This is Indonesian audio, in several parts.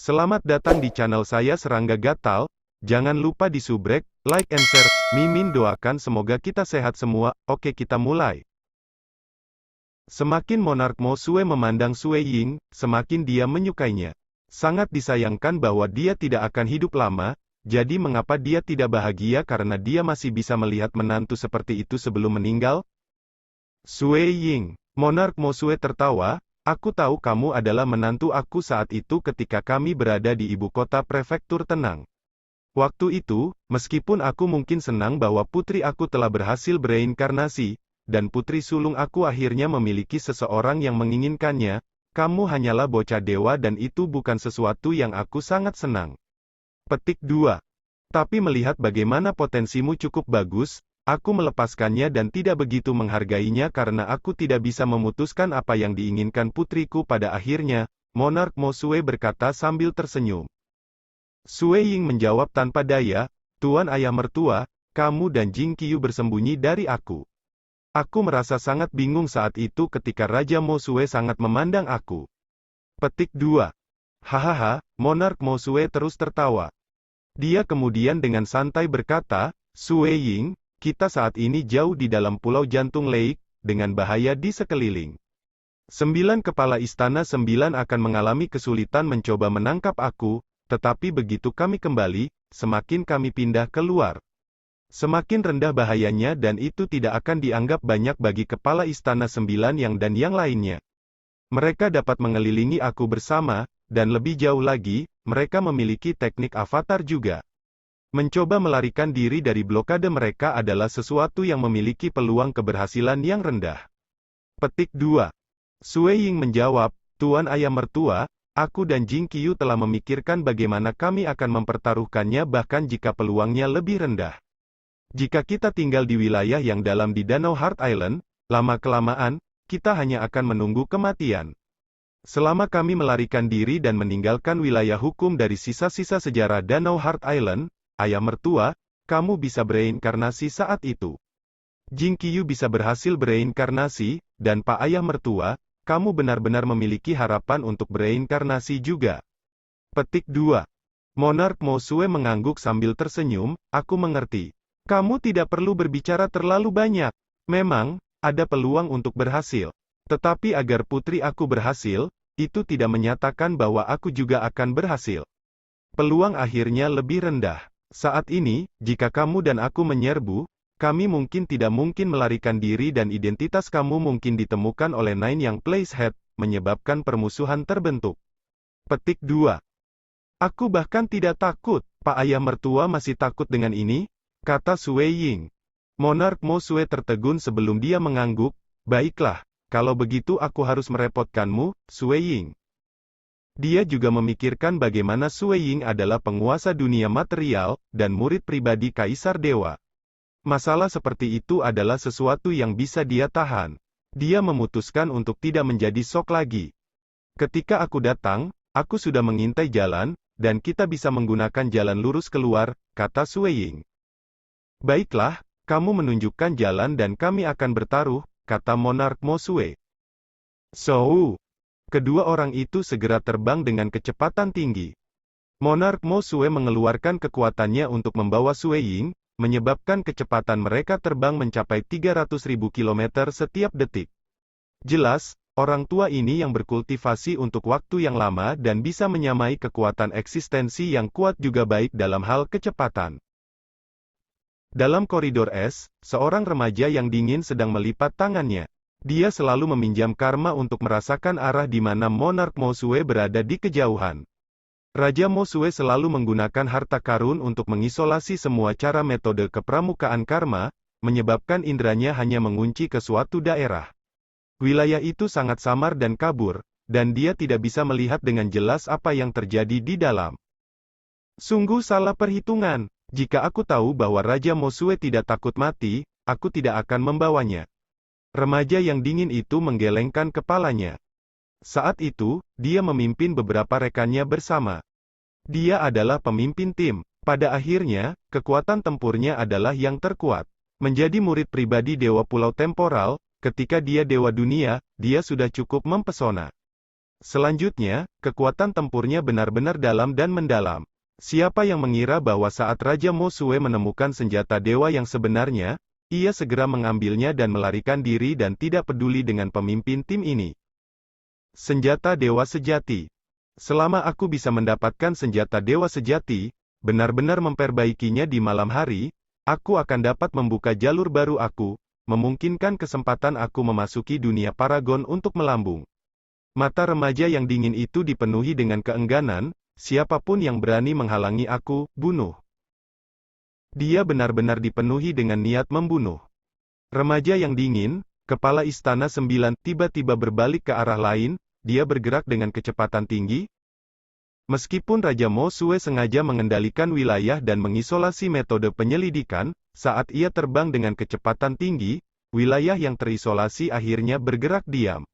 Selamat datang di channel saya Serangga Gatal. Jangan lupa di subrek, like and share. Mimin doakan semoga kita sehat semua. Oke, kita mulai. Semakin monark Mo Sue memandang Sue Ying, semakin dia menyukainya. Sangat disayangkan bahwa dia tidak akan hidup lama, jadi mengapa dia tidak bahagia karena dia masih bisa melihat menantu seperti itu sebelum meninggal? Sue Ying, monark Mo Sue tertawa. Aku tahu kamu adalah menantu aku saat itu ketika kami berada di ibu kota prefektur Tenang. Waktu itu, meskipun aku mungkin senang bahwa putri aku telah berhasil bereinkarnasi, dan putri sulung aku akhirnya memiliki seseorang yang menginginkannya, kamu hanyalah bocah dewa dan itu bukan sesuatu yang aku sangat senang. Petik 2. Tapi melihat bagaimana potensimu cukup bagus, aku melepaskannya dan tidak begitu menghargainya karena aku tidak bisa memutuskan apa yang diinginkan putriku pada akhirnya, monark Mo Sue berkata sambil tersenyum. Sue Ying menjawab tanpa daya, Tuan Ayah Mertua, kamu dan Jing Qiu bersembunyi dari aku. Aku merasa sangat bingung saat itu ketika Raja Mo Sue sangat memandang aku. Petik 2. Hahaha, monark Mo Sue terus tertawa. Dia kemudian dengan santai berkata, Sue Ying, kita saat ini jauh di dalam pulau jantung Lake, dengan bahaya di sekeliling. 9 kepala istana 9 akan mengalami kesulitan mencoba menangkap aku, tetapi begitu kami kembali, semakin kami pindah keluar. Semakin rendah bahayanya dan itu tidak akan dianggap banyak bagi kepala istana 9 yang lainnya. Mereka dapat mengelilingi aku bersama, dan lebih jauh lagi, mereka memiliki teknik avatar juga. Mencoba melarikan diri dari blokade mereka adalah sesuatu yang memiliki peluang keberhasilan yang rendah. Petik 2. Sue Ying menjawab, Tuan Ayah Mertua, aku dan Jing Qiu telah memikirkan bagaimana kami akan mempertaruhkannya bahkan jika peluangnya lebih rendah. Jika kita tinggal di wilayah yang dalam di Danau Heart Island, lama-kelamaan, kita hanya akan menunggu kematian. Selama kami melarikan diri dan meninggalkan wilayah hukum dari sisa-sisa sejarah Danau Heart Island, Ayah Mertua, kamu bisa bereinkarnasi saat itu. Jing Qiu bisa berhasil bereinkarnasi, dan Pak Ayah Mertua, kamu benar-benar memiliki harapan untuk bereinkarnasi juga. Petik 2. Monark Mo Sue mengangguk sambil tersenyum, aku mengerti. Kamu tidak perlu berbicara terlalu banyak. Memang, ada peluang untuk berhasil. Tetapi agar putri aku berhasil, itu tidak menyatakan bahwa aku juga akan berhasil. Peluang akhirnya lebih rendah. Saat ini, jika kamu dan aku menyerbu, kami mungkin tidak mungkin melarikan diri dan identitas kamu mungkin ditemukan oleh Nine yang Placehead, menyebabkan permusuhan terbentuk. Petik 2. Aku bahkan tidak takut, Pak Ayah Mertua masih takut dengan ini? Kata Sue Ying. Monark Mo Sue tertegun sebelum dia mengangguk, baiklah, kalau begitu aku harus merepotkanmu, Sue Ying. Dia juga memikirkan bagaimana Sue Ying adalah penguasa dunia material, dan murid pribadi Kaisar Dewa. Masalah seperti itu adalah sesuatu yang bisa dia tahan. Dia memutuskan untuk tidak menjadi sok lagi. Ketika aku datang, aku sudah mengintai jalan, dan kita bisa menggunakan jalan lurus keluar, kata Sue Ying. Baiklah, kamu menunjukkan jalan dan kami akan bertaruh, kata monark Mo Sue. So, kedua orang itu segera terbang dengan kecepatan tinggi. Monark Mo Sue mengeluarkan kekuatannya untuk membawa Sue Ying, menyebabkan kecepatan mereka terbang mencapai 300.000 km setiap detik. Jelas, orang tua ini yang berkultivasi untuk waktu yang lama dan bisa menyamai kekuatan eksistensi yang kuat juga baik dalam hal kecepatan. Dalam koridor es, seorang remaja yang dingin sedang melipat tangannya. Dia selalu meminjam karma untuk merasakan arah di mana monark Mo Sue berada di kejauhan. Raja Mo Sue selalu menggunakan harta karun untuk mengisolasi semua cara metode kepramukaan karma, menyebabkan indranya hanya mengunci ke suatu daerah. Wilayah itu sangat samar dan kabur, dan dia tidak bisa melihat dengan jelas apa yang terjadi di dalam. Sungguh salah perhitungan. Jika aku tahu bahwa Raja Mo Sue tidak takut mati, aku tidak akan membawanya. Remaja yang dingin itu menggelengkan kepalanya. Saat itu, dia memimpin beberapa rekannya bersama. Dia adalah pemimpin tim. Pada akhirnya, kekuatan tempurnya adalah yang terkuat. Menjadi murid pribadi Dewa Pulau Temporal, ketika dia Dewa Dunia, dia sudah cukup mempesona. Selanjutnya, kekuatan tempurnya benar-benar dalam dan mendalam. Siapa yang mengira bahwa saat Raja Mo Sue menemukan senjata dewa yang sebenarnya, ia segera mengambilnya dan melarikan diri dan tidak peduli dengan pemimpin tim ini. Senjata dewa sejati. Selama aku bisa mendapatkan senjata dewa sejati, benar-benar memperbaikinya di malam hari, aku akan dapat membuka jalur baru aku, memungkinkan kesempatan aku memasuki dunia Paragon untuk melambung. Mata remaja yang dingin itu dipenuhi dengan keengganan, siapapun yang berani menghalangi aku, bunuh. Dia benar-benar dipenuhi dengan niat membunuh. Remaja yang dingin, kepala istana 9, tiba-tiba berbalik ke arah lain, dia bergerak dengan kecepatan tinggi. Meskipun Raja Mo Sue sengaja mengendalikan wilayah dan mengisolasi metode penyelidikan, saat ia terbang dengan kecepatan tinggi, wilayah yang terisolasi akhirnya bergerak diam.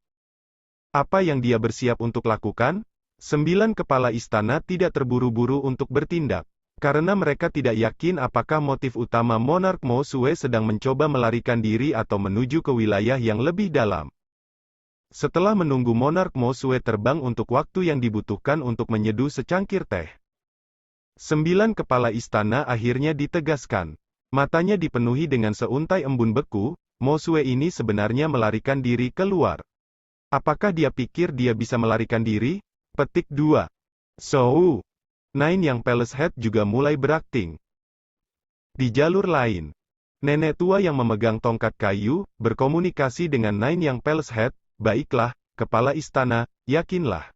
Apa yang dia bersiap untuk lakukan? 9 kepala istana tidak terburu-buru untuk bertindak. Karena mereka tidak yakin apakah motif utama Monarch Mo Sue sedang mencoba melarikan diri atau menuju ke wilayah yang lebih dalam. Setelah menunggu Monarch Mo Sue terbang untuk waktu yang dibutuhkan untuk menyeduh secangkir teh, 9 kepala istana akhirnya ditegaskan. Matanya dipenuhi dengan seuntai embun beku, Mo Sue ini sebenarnya melarikan diri keluar. Apakah dia pikir dia bisa melarikan diri? Petik 2. So, Nine yang Palace Head juga mulai berakting. Di jalur lain, nenek tua yang memegang tongkat kayu, berkomunikasi dengan Nine yang Palace Head. Baiklah, kepala istana, yakinlah.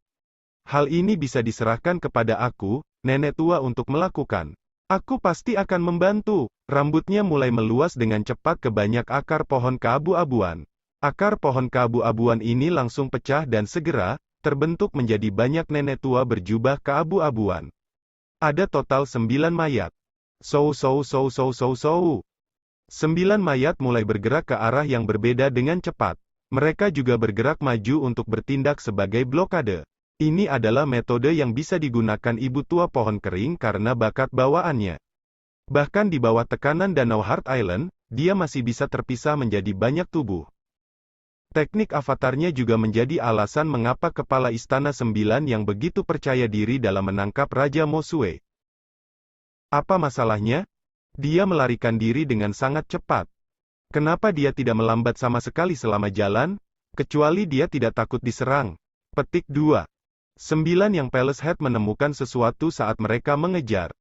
Hal ini bisa diserahkan kepada aku, nenek tua untuk melakukan. Aku pasti akan membantu. Rambutnya mulai meluas dengan cepat ke banyak akar pohon keabu-abuan. Akar pohon keabu-abuan ini langsung pecah dan segera, terbentuk menjadi banyak nenek tua berjubah keabu-abuan. Ada total 9 mayat. 9 mayat mulai bergerak ke arah yang berbeda dengan cepat. Mereka juga bergerak maju untuk bertindak sebagai blokade. Ini adalah metode yang bisa digunakan ibu tua pohon kering karena bakat bawaannya. Bahkan di bawah tekanan danau Heart Island, dia masih bisa terpisah menjadi banyak tubuh. Teknik avatarnya juga menjadi alasan mengapa kepala istana 9 yang begitu percaya diri dalam menangkap Raja Mo Sue. Apa masalahnya? Dia melarikan diri dengan sangat cepat. Kenapa dia tidak melambat sama sekali selama jalan? Kecuali dia tidak takut diserang. Petik 2. 9 yang Palace Head menemukan sesuatu saat mereka mengejar.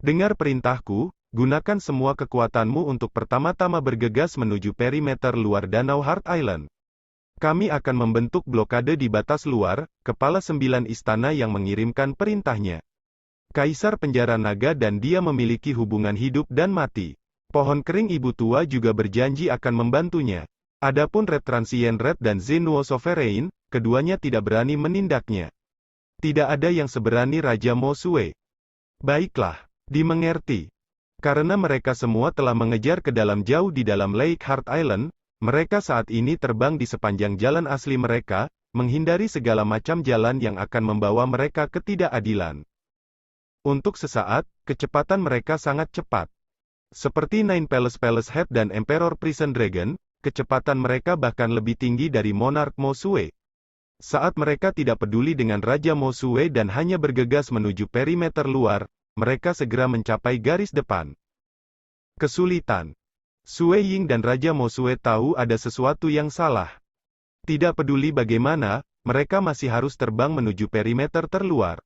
Dengar perintahku, gunakan semua kekuatanmu untuk pertama-tama bergegas menuju perimeter luar danau Heart Island. Kami akan membentuk blokade di batas luar, kepala 9 istana yang mengirimkan perintahnya. Kaisar penjara naga dan dia memiliki hubungan hidup dan mati. Pohon kering ibu tua juga berjanji akan membantunya. Adapun Red Transient Red dan Zenuo Sovereign, keduanya tidak berani menindaknya. Tidak ada yang seberani Raja Mo Sue. Baiklah, dimengerti. Karena mereka semua telah mengejar ke dalam jauh di dalam Lake Heart Island, mereka saat ini terbang di sepanjang jalan asli mereka, menghindari segala macam jalan yang akan membawa mereka ketidakadilan. Untuk sesaat, kecepatan mereka sangat cepat. Seperti Nine Palace Head dan Emperor Prison Dragon, kecepatan mereka bahkan lebih tinggi dari Monarch Mo Sue. Saat mereka tidak peduli dengan Raja Mo Sue dan hanya bergegas menuju perimeter luar, mereka segera mencapai garis depan. Kesulitan. Sue Ying dan Raja Mo Sue tahu ada sesuatu yang salah. Tidak peduli bagaimana, mereka masih harus terbang menuju perimeter terluar.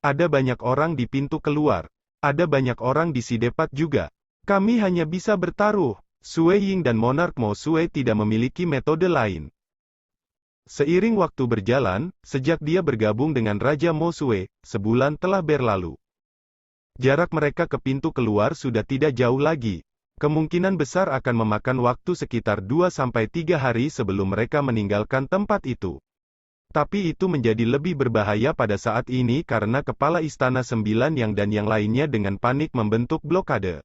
Ada banyak orang di pintu keluar. Ada banyak orang di Sidepat juga. Kami hanya bisa bertaruh. Sue Ying dan Monarch Mo Sue tidak memiliki metode lain. Seiring waktu berjalan, sejak dia bergabung dengan Raja Mo Sue, sebulan telah berlalu. Jarak mereka ke pintu keluar sudah tidak jauh lagi. Kemungkinan besar akan memakan waktu sekitar 2-3 hari sebelum mereka meninggalkan tempat itu. Tapi itu menjadi lebih berbahaya pada saat ini karena kepala istana 9 yang dan yang lainnya dengan panik membentuk blokade.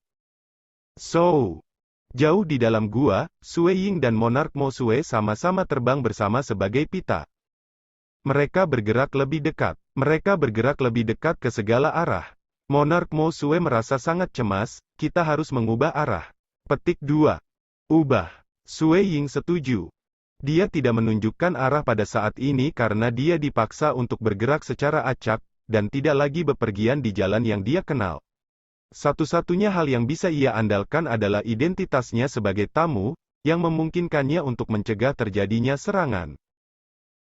So, jauh di dalam gua, Sue Ying dan Monarch Mo Sue sama-sama terbang bersama sebagai pita. Mereka bergerak lebih dekat. Mereka bergerak lebih dekat ke segala arah. Monarch Mo Sue merasa sangat cemas, kita harus mengubah arah. Petik 2. Ubah. Sue Ying setuju. Dia tidak menunjukkan arah pada saat ini karena dia dipaksa untuk bergerak secara acak, dan tidak lagi bepergian di jalan yang dia kenal. Satu-satunya hal yang bisa ia andalkan adalah identitasnya sebagai tamu, yang memungkinkannya untuk mencegah terjadinya serangan.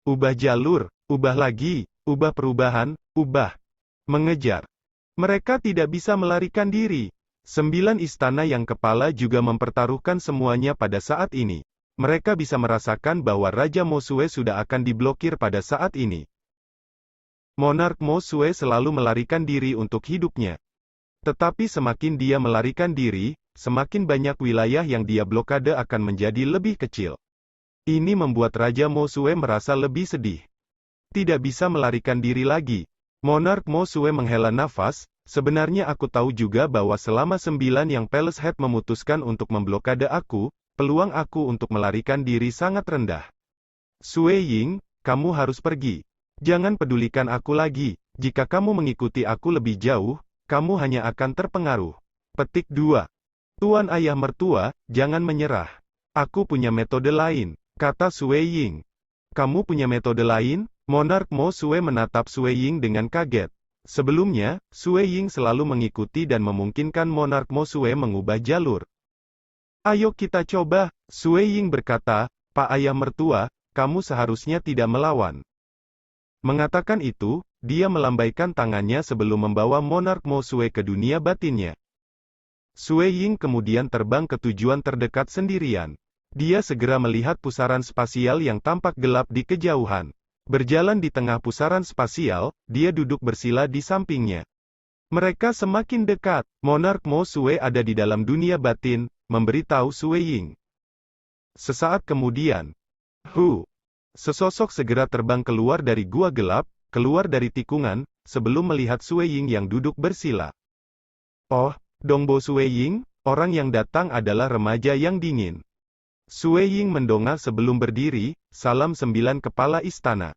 Ubah jalur, ubah lagi, ubah perubahan, ubah. Mengejar. Mereka tidak bisa melarikan diri. 9 istana yang kepala juga mempertaruhkan semuanya pada saat ini. Mereka bisa merasakan bahwa Raja Mosue sudah akan diblokir pada saat ini. Monark Mosue selalu melarikan diri untuk hidupnya. Tetapi semakin dia melarikan diri, semakin banyak wilayah yang dia blokade akan menjadi lebih kecil. Ini membuat Raja Mosue merasa lebih sedih. Tidak bisa melarikan diri lagi. Monark Mosue menghela nafas, sebenarnya aku tahu juga bahwa selama 9 yang Palace Head memutuskan untuk memblokade aku, peluang aku untuk melarikan diri sangat rendah. Sue Ying, kamu harus pergi. Jangan pedulikan aku lagi. Jika kamu mengikuti aku lebih jauh, kamu hanya akan terpengaruh. Petik 2. Tuan ayah mertua, jangan menyerah. Aku punya metode lain, kata Sue Ying. Kamu punya metode lain? Monark Mosue menatap Sue Ying dengan kaget. Sebelumnya, Sue Ying selalu mengikuti dan memungkinkan Monark Mosue mengubah jalur. Ayo kita coba, Sue Ying berkata, Pak ayah mertua, kamu seharusnya tidak melawan. Mengatakan itu, dia melambaikan tangannya sebelum membawa Monark Mosue ke dunia batinnya. Sue Ying kemudian terbang ke tujuan terdekat sendirian. Dia segera melihat pusaran spasial yang tampak gelap di kejauhan. Berjalan di tengah pusaran spasial, dia duduk bersila di sampingnya. Mereka semakin dekat. Monark Mosue ada di dalam dunia batin, memberitahu Sue Ying. Sesaat kemudian, sesosok segera terbang keluar dari gua gelap, keluar dari tikungan, sebelum melihat Sue Ying yang duduk bersila. Oh, Dongbo Sue Ying, orang yang datang adalah remaja yang dingin. Sue Ying mendongak sebelum berdiri, salam 9 kepala istana.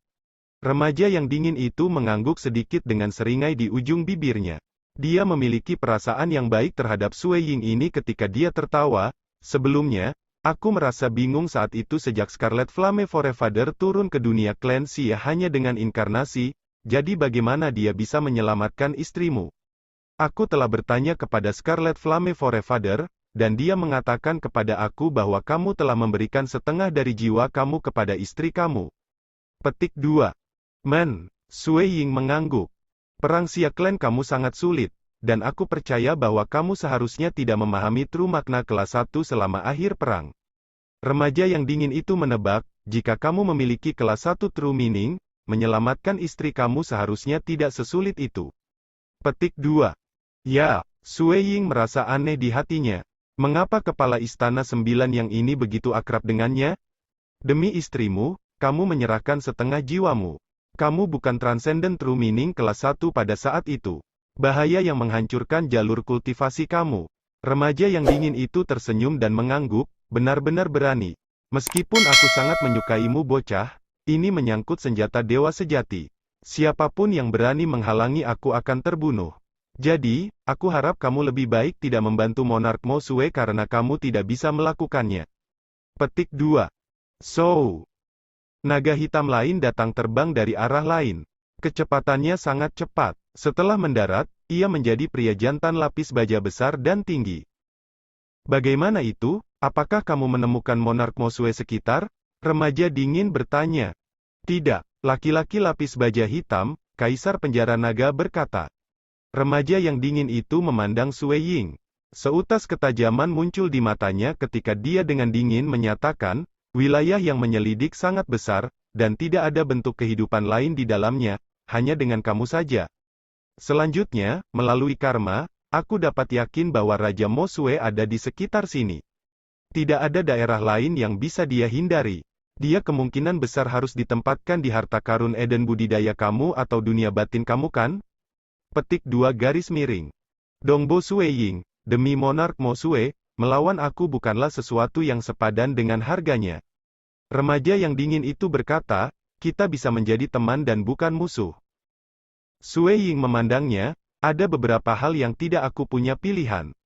Remaja yang dingin itu mengangguk sedikit dengan seringai di ujung bibirnya. Dia memiliki perasaan yang baik terhadap Sue Ying ini ketika dia tertawa. Sebelumnya, aku merasa bingung saat itu sejak Scarlet Flame Forefather turun ke dunia klan Xia hanya dengan inkarnasi, jadi bagaimana dia bisa menyelamatkan istrimu? Aku telah bertanya kepada Scarlet Flame Forefather, dan dia mengatakan kepada aku bahwa kamu telah memberikan setengah dari jiwa kamu kepada istri kamu. Petik 2. Sue Ying mengangguk. Perang Xia Clan kamu sangat sulit, dan aku percaya bahwa kamu seharusnya tidak memahami true makna kelas 1 selama akhir perang. Remaja yang dingin itu menebak, jika kamu memiliki kelas 1 true meaning, menyelamatkan istri kamu seharusnya tidak sesulit itu. Petik 2. Ya, Sue Ying merasa aneh di hatinya. Mengapa kepala istana 9 yang ini begitu akrab dengannya? Demi istrimu, kamu menyerahkan setengah jiwamu. Kamu bukan transcendent true meaning kelas 1 pada saat itu. Bahaya yang menghancurkan jalur kultivasi kamu. Remaja yang dingin itu tersenyum dan mengangguk, benar-benar berani. Meskipun aku sangat menyukaimu bocah, ini menyangkut senjata dewa sejati. Siapapun yang berani menghalangi aku akan terbunuh. Jadi, aku harap kamu lebih baik tidak membantu Monark Mosue karena kamu tidak bisa melakukannya. Petik 2. Naga hitam lain datang terbang dari arah lain. Kecepatannya sangat cepat. Setelah mendarat, ia menjadi pria jantan lapis baja besar dan tinggi. Bagaimana itu? Apakah kamu menemukan Monark Mosue sekitar? Remaja dingin bertanya. Tidak, laki-laki lapis baja hitam, Kaisar Penjara Naga berkata. Remaja yang dingin itu memandang Sue Ying. Seutas ketajaman muncul di matanya ketika dia dengan dingin menyatakan, wilayah yang menyelidik sangat besar, dan tidak ada bentuk kehidupan lain di dalamnya, hanya dengan kamu saja. Selanjutnya, melalui karma, aku dapat yakin bahwa Raja Mosue ada di sekitar sini. Tidak ada daerah lain yang bisa dia hindari. Dia kemungkinan besar harus ditempatkan di harta karun Eden budidaya kamu atau dunia batin kamu kan? Petik 2 garis miring. Dongbo Sue Ying, demi Monark Mosue, melawan aku bukanlah sesuatu yang sepadan dengan harganya. Remaja yang dingin itu berkata, kita bisa menjadi teman dan bukan musuh. Sue Ying memandangnya, ada beberapa hal yang tidak aku punya pilihan.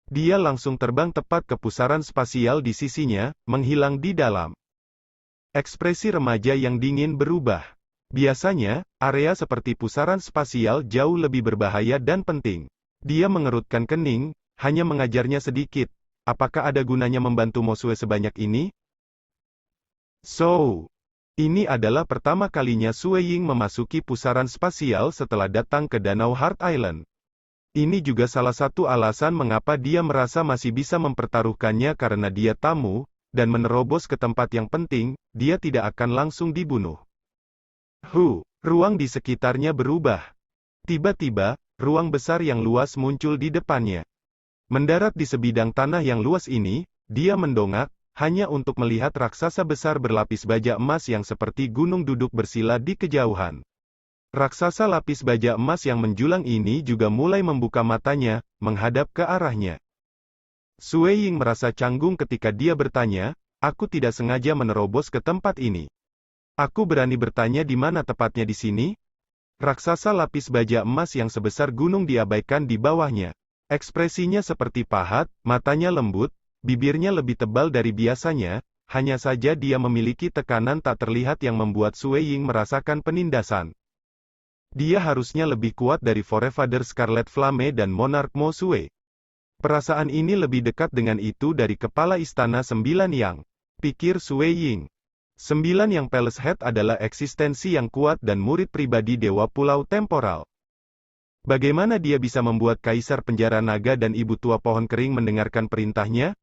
Dia langsung terbang tepat ke pusaran spasial di sisinya, menghilang di dalam. Ekspresi remaja yang dingin berubah. Biasanya, area seperti pusaran spasial jauh lebih berbahaya dan penting. Dia mengerutkan kening, hanya mengajarnya sedikit. Apakah ada gunanya membantu Mosue sebanyak ini? Ini adalah pertama kalinya Sue Ying memasuki pusaran spasial setelah datang ke Danau Heart Island. Ini juga salah satu alasan mengapa dia merasa masih bisa mempertaruhkannya karena dia tamu, dan menerobos ke tempat yang penting, dia tidak akan langsung dibunuh. Ruang di sekitarnya berubah. Tiba-tiba, ruang besar yang luas muncul di depannya. Mendarat di sebidang tanah yang luas ini, dia mendongak, hanya untuk melihat raksasa besar berlapis baja emas yang seperti gunung duduk bersila di kejauhan. Raksasa lapis baja emas yang menjulang ini juga mulai membuka matanya, menghadap ke arahnya. Sue Ying merasa canggung ketika dia bertanya, "Aku tidak sengaja menerobos ke tempat ini. Aku berani bertanya di mana tepatnya di sini?" Raksasa lapis baja emas yang sebesar gunung diabaikan di bawahnya. Ekspresinya seperti pahat, matanya lembut, bibirnya lebih tebal dari biasanya, hanya saja dia memiliki tekanan tak terlihat yang membuat Sue Ying merasakan penindasan. Dia harusnya lebih kuat dari Forefather Scarlet Flame dan Monarch Mosue. Perasaan ini lebih dekat dengan itu dari kepala istana 9 Yang. Pikir Sue Ying. 9 Yang Palace Head adalah eksistensi yang kuat dan murid pribadi Dewa Pulau Temporal. Bagaimana dia bisa membuat Kaisar Penjara Naga dan Ibu Tua Pohon Kering mendengarkan perintahnya?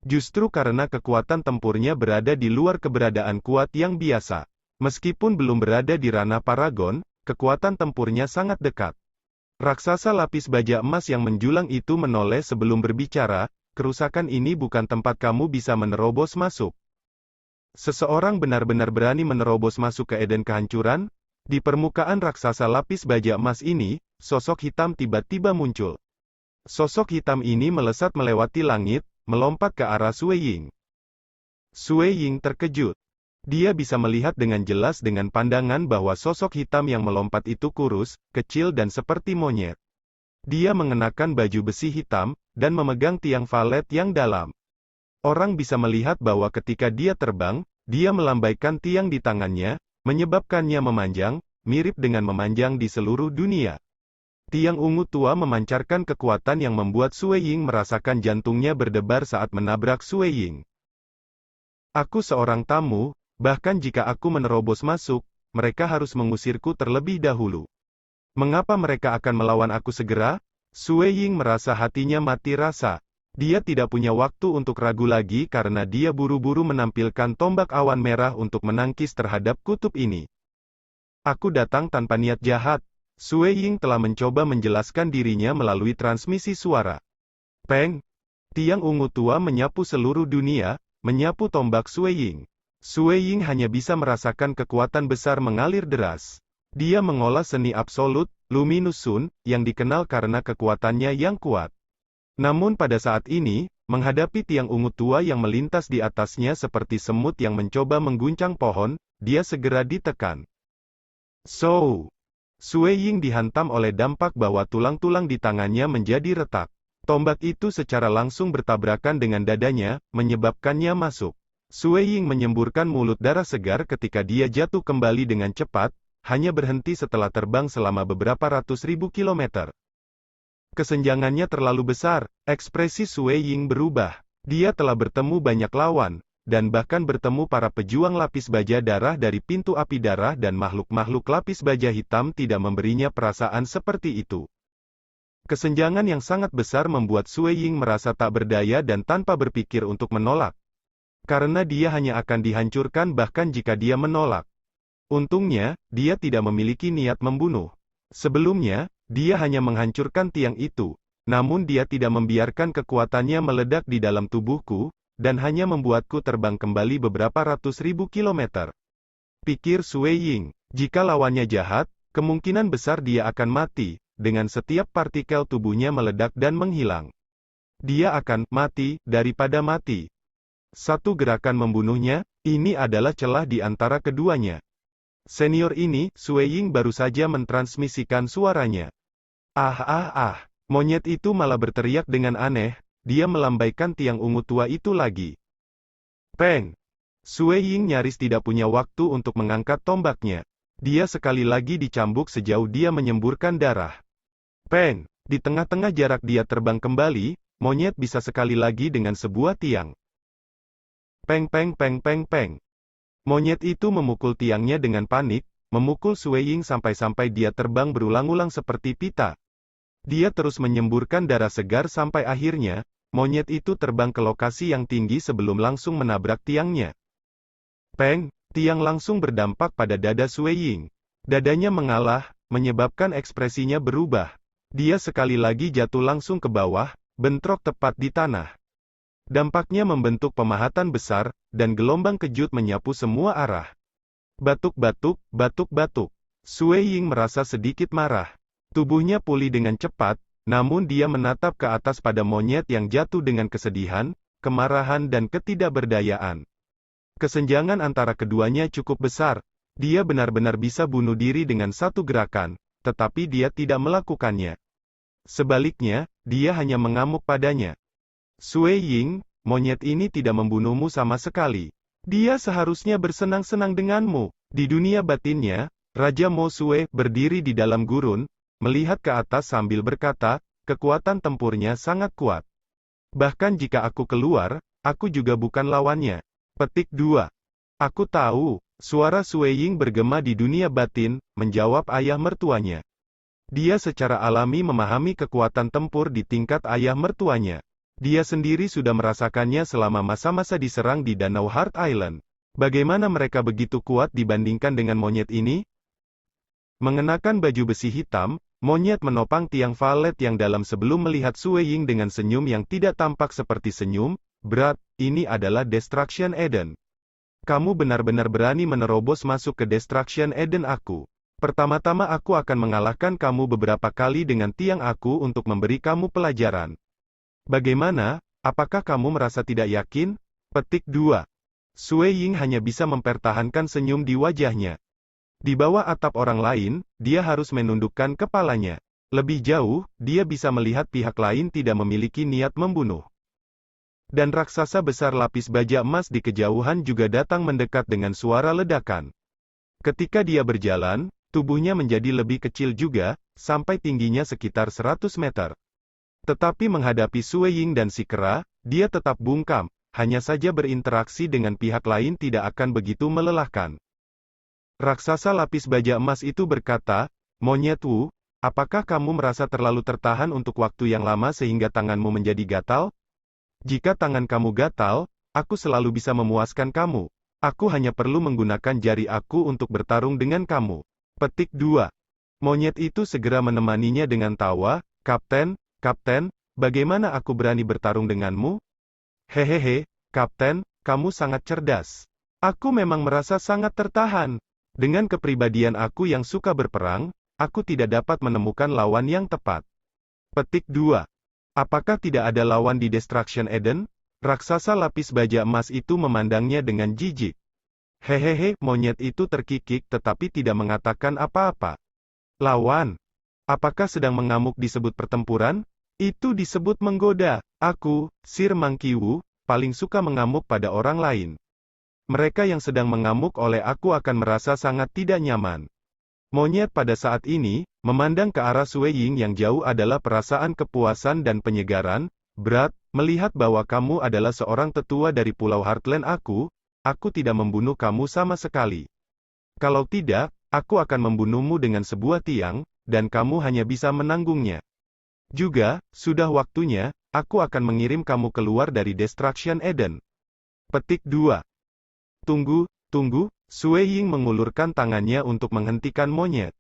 Justru karena kekuatan tempurnya berada di luar keberadaan kuat yang biasa. Meskipun belum berada di ranah Paragon, kekuatan tempurnya sangat dekat. Raksasa lapis baja emas yang menjulang itu menoleh sebelum berbicara, "Kerusakan ini bukan tempat kamu bisa menerobos masuk." Seseorang benar-benar berani menerobos masuk ke Eden kehancuran? Di permukaan raksasa lapis baja emas ini, sosok hitam tiba-tiba muncul. Sosok hitam ini melesat melewati langit, melompat ke arah Sue Ying. Sue Ying terkejut. Dia bisa melihat dengan jelas dengan pandangan bahwa sosok hitam yang melompat itu kurus, kecil dan seperti monyet. Dia mengenakan baju besi hitam, dan memegang tiang valet yang dalam. Orang bisa melihat bahwa ketika dia terbang, dia melambaikan tiang di tangannya, menyebabkannya memanjang, mirip dengan memanjang di seluruh dunia. Tiang ungu tua memancarkan kekuatan yang membuat Sue Ying merasakan jantungnya berdebar saat menabrak Sue Ying. "Aku seorang tamu, bahkan jika aku menerobos masuk, mereka harus mengusirku terlebih dahulu. Mengapa mereka akan melawan aku segera?" Sue Ying merasa hatinya mati rasa. Dia tidak punya waktu untuk ragu lagi karena dia buru-buru menampilkan tombak awan merah untuk menangkis terhadap kutub ini. "Aku datang tanpa niat jahat." Sue Ying telah mencoba menjelaskan dirinya melalui transmisi suara. Peng! Tiang ungu tua menyapu seluruh dunia, menyapu tombak Sue Ying. Sue Ying hanya bisa merasakan kekuatan besar mengalir deras. Dia mengolah seni absolut, Luminous Sun, yang dikenal karena kekuatannya yang kuat. Namun pada saat ini, menghadapi tiang ungu tua yang melintas di atasnya seperti semut yang mencoba mengguncang pohon, dia segera ditekan. Sue Ying dihantam oleh dampak bahwa tulang-tulang di tangannya menjadi retak. Tombak itu secara langsung bertabrakan dengan dadanya, menyebabkannya masuk. Sue Ying menyemburkan mulut darah segar ketika dia jatuh kembali dengan cepat, hanya berhenti setelah terbang selama beberapa ratus ribu kilometer. Kesenjangannya terlalu besar, ekspresi Sue Ying berubah. Dia telah bertemu banyak lawan, dan bahkan bertemu para pejuang lapis baja darah dari pintu api darah dan makhluk-makhluk lapis baja hitam tidak memberinya perasaan seperti itu. Kesenjangan yang sangat besar membuat Sue Ying merasa tak berdaya dan tanpa berpikir untuk menolak. Karena dia hanya akan dihancurkan bahkan jika dia menolak. Untungnya, dia tidak memiliki niat membunuh. Sebelumnya, dia hanya menghancurkan tiang itu, namun dia tidak membiarkan kekuatannya meledak di dalam tubuhku, dan hanya membuatku terbang kembali beberapa ratus ribu kilometer. Pikir Sue Ying, jika lawannya jahat, kemungkinan besar dia akan mati, dengan setiap partikel tubuhnya meledak dan menghilang. Dia akan mati daripada mati. Satu gerakan membunuhnya, ini adalah celah di antara keduanya. Senior ini, Sue Ying baru saja mentransmisikan suaranya. Monyet itu malah berteriak dengan aneh. dia melambaikan tiang ungu tua itu lagi. Peng! Sue Ying nyaris tidak punya waktu untuk mengangkat tombaknya. Dia sekali lagi dicambuk sejauh dia menyemburkan darah. Peng! Di tengah-tengah jarak dia terbang kembali, monyet bisa sekali lagi dengan sebuah tiang. Peng peng peng peng peng. Monyet itu memukul tiangnya dengan panik, memukul Sue Ying sampai-sampai dia terbang berulang-ulang seperti pita. Dia terus menyemburkan darah segar sampai akhirnya, monyet itu terbang ke lokasi yang tinggi sebelum langsung menabrak tiangnya. Peng! Tiang langsung berdampak pada dada Sue Ying. Dadanya mengalah, menyebabkan ekspresinya berubah. Dia sekali lagi jatuh langsung ke bawah, bentrok tepat di tanah. Dampaknya membentuk pemahatan besar, dan gelombang kejut menyapu semua arah. Batuk-batuk, batuk-batuk. Sue Ying merasa sedikit marah. Tubuhnya pulih dengan cepat, namun dia menatap ke atas pada monyet yang jatuh dengan kesedihan, kemarahan dan ketidakberdayaan. Kesenjangan antara keduanya cukup besar. Dia benar-benar bisa bunuh diri dengan satu gerakan, tetapi dia tidak melakukannya. Sebaliknya, dia hanya mengamuk padanya. Sue Ying, monyet ini tidak membunuhmu sama sekali. Dia seharusnya bersenang-senang denganmu. Di dunia batinnya, Raja Mo Sue berdiri di dalam gurun, melihat ke atas sambil berkata, kekuatan tempurnya sangat kuat. Bahkan jika aku keluar, aku juga bukan lawannya. Petik 2. Aku tahu, suara Sue Ying bergema di dunia batin, menjawab ayah mertuanya. Dia secara alami memahami kekuatan tempur di tingkat ayah mertuanya. Dia sendiri sudah merasakannya selama masa-masa diserang di Danau Heart Island. Bagaimana mereka begitu kuat dibandingkan dengan monyet ini? Mengenakan baju besi hitam, monyet menopang tiang valet yang dalam sebelum melihat Sue Ying dengan senyum yang tidak tampak seperti senyum, berat, ini adalah Destruction Eden. Kamu benar-benar berani menerobos masuk ke Destruction Eden aku. Pertama-tama aku akan mengalahkan kamu beberapa kali dengan tiang aku untuk memberi kamu pelajaran. Bagaimana, apakah kamu merasa tidak yakin? Petik 2. Sue Ying hanya bisa mempertahankan senyum di wajahnya. Di bawah atap orang lain, dia harus menundukkan kepalanya. Lebih jauh, dia bisa melihat pihak lain tidak memiliki niat membunuh. Dan raksasa besar lapis baja emas di kejauhan juga datang mendekat dengan suara ledakan. Ketika dia berjalan, tubuhnya menjadi lebih kecil juga, sampai tingginya sekitar 100 meter. Tetapi menghadapi Sue Ying dan si kera, dia tetap bungkam, hanya saja berinteraksi dengan pihak lain tidak akan begitu melelahkan. Raksasa lapis baja emas itu berkata, Monyet Wu, apakah kamu merasa terlalu tertahan untuk waktu yang lama sehingga tanganmu menjadi gatal? Jika tangan kamu gatal, aku selalu bisa memuaskan kamu. Aku hanya perlu menggunakan jari aku untuk bertarung dengan kamu. Petik 2. Monyet itu segera menemaninya dengan tawa, Kapten, bagaimana aku berani bertarung denganmu? Hehehe, Kapten, kamu sangat cerdas. Aku memang merasa sangat tertahan. Dengan kepribadian aku yang suka berperang, aku tidak dapat menemukan lawan yang tepat. Petik 2. Apakah tidak ada lawan di Destruction Eden? Raksasa lapis baja emas itu memandangnya dengan jijik. Hehehe, monyet itu terkikik tetapi tidak mengatakan apa-apa. Lawan? Apakah sedang mengamuk disebut pertempuran? Itu disebut menggoda. Aku, Sir Monkey Wu, paling suka mengamuk pada orang lain. Mereka yang sedang mengamuk oleh aku akan merasa sangat tidak nyaman. Monyet pada saat ini, memandang ke arah Sue Ying yang jauh adalah perasaan kepuasan dan penyegaran, berat, melihat bahwa kamu adalah seorang tetua dari Pulau Heartland aku tidak membunuh kamu sama sekali. Kalau tidak, aku akan membunuhmu dengan sebuah tiang, dan kamu hanya bisa menanggungnya. Juga, sudah waktunya, aku akan mengirim kamu keluar dari Destruction Eden. Petik 2. Tunggu, Sue Ying mengulurkan tangannya untuk menghentikan monyet.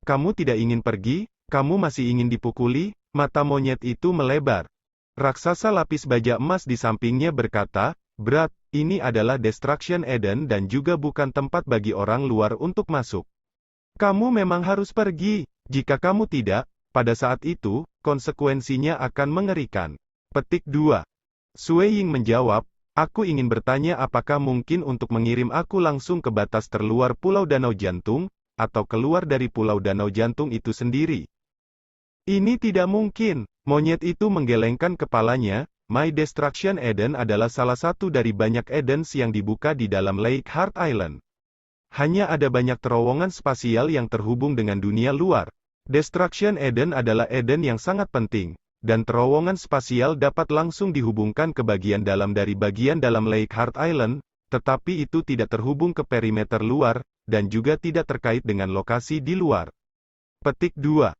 Kamu tidak ingin pergi? Kamu masih ingin dipukuli? Mata monyet itu melebar. Raksasa lapis baja emas di sampingnya berkata, berat, ini adalah Destruction Eden dan juga bukan tempat bagi orang luar untuk masuk. Kamu memang harus pergi. Jika kamu tidak, pada saat itu, konsekuensinya akan mengerikan. Petik 2. Sue Ying menjawab, aku ingin bertanya apakah mungkin untuk mengirim aku langsung ke batas terluar Pulau Danau Jantung, atau keluar dari Pulau Danau Jantung itu sendiri. Ini tidak mungkin. Monyet itu menggelengkan kepalanya, My Destruction Eden adalah salah satu dari banyak Edens yang dibuka di dalam Lake Heart Island. Hanya ada banyak terowongan spasial yang terhubung dengan dunia luar. Destruction Eden adalah Eden yang sangat penting, dan terowongan spasial dapat langsung dihubungkan ke bagian dalam dari bagian dalam Lake Heart Island, tetapi itu tidak terhubung ke perimeter luar, dan juga tidak terkait dengan lokasi di luar. Petik 2.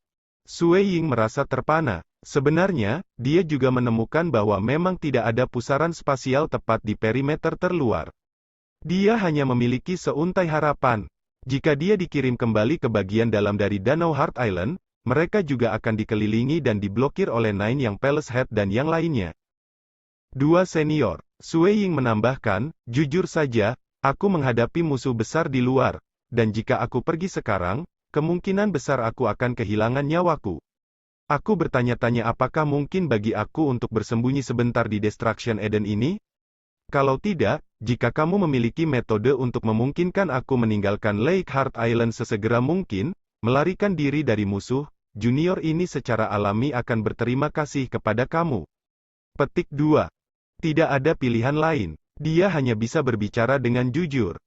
Sue Ying merasa terpana. Sebenarnya, dia juga menemukan bahwa memang tidak ada pusaran spasial tepat di perimeter terluar. Dia hanya memiliki seuntai harapan. Jika dia dikirim kembali ke bagian dalam dari Danau Heart Island, mereka juga akan dikelilingi dan diblokir oleh Nine yang Palace Head dan yang lainnya. 2 Senior. Sue Ying menambahkan, jujur saja, aku menghadapi musuh besar di luar, dan jika aku pergi sekarang, kemungkinan besar aku akan kehilangan nyawaku. Aku bertanya-tanya apakah mungkin bagi aku untuk bersembunyi sebentar di Destruction Eden ini? Kalau tidak, jika kamu memiliki metode untuk memungkinkan aku meninggalkan Lake Heart Island sesegera mungkin, melarikan diri dari musuh, junior ini secara alami akan berterima kasih kepada kamu. Petik 2. Tidak ada pilihan lain. Dia hanya bisa berbicara dengan jujur.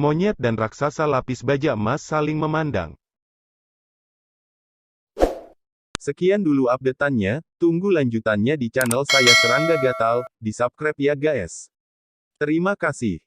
Monyet dan raksasa lapis baja emas saling memandang. Sekian dulu update-annya, tunggu lanjutannya di channel saya Serangga Gatal, di subscribe ya guys. Terima kasih.